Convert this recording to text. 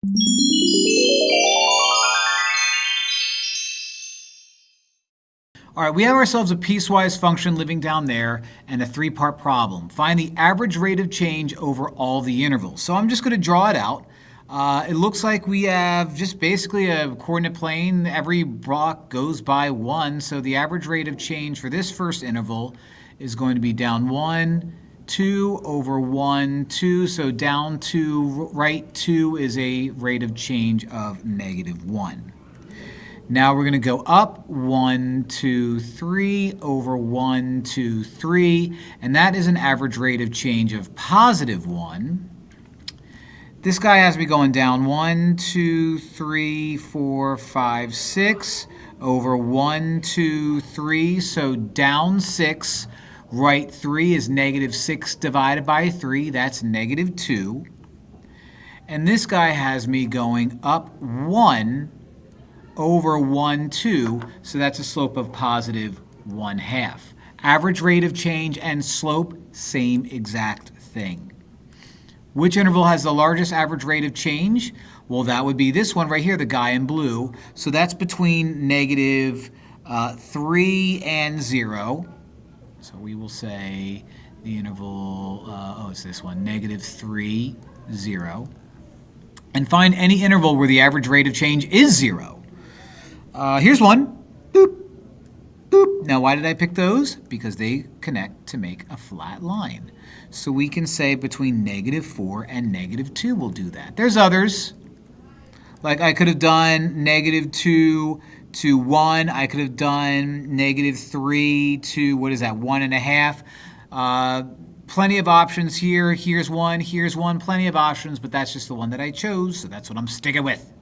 All right, we have ourselves a piecewise function living down there and a three-part problem. Find the average rate of change over all the intervals. So I'm just going to draw it out. It looks like we have just basically a coordinate plane. Every block goes by 1, so the average rate of change for this first interval is going to be down 1, 2 over 1, 2. So down 2, right 2 is a rate of change of -1. Now we're going to go up 1, 2, 3 over 1, 2, 3, and that is an average rate of change of +1. This guy has me going down 1, 2, 3, 4, 5, 6 over 1, 2, 3, so down 6. Right 3 is -6 divided by 3, that's -2. And this guy has me going up 1 over 1, 2, so that's a slope of +1/2. Average rate of change and slope, same exact thing. Which interval has the largest average rate of change? Well, that would be this one right here, the guy in blue. So that's between -3 and 0. So we will say the interval, it's this one, -3, 0. And find any interval where the average rate of change is 0. Here's one. Boop, boop. Now, why did I pick those? Because they connect to make a flat line. So we can say between -4 and -2 we'll do that. There's others. Like I could have done -2 to 1. I could have done -3 to, 1.5. Plenty of options here. Here's one, plenty of options, but that's just the one that I chose, so that's what I'm sticking with.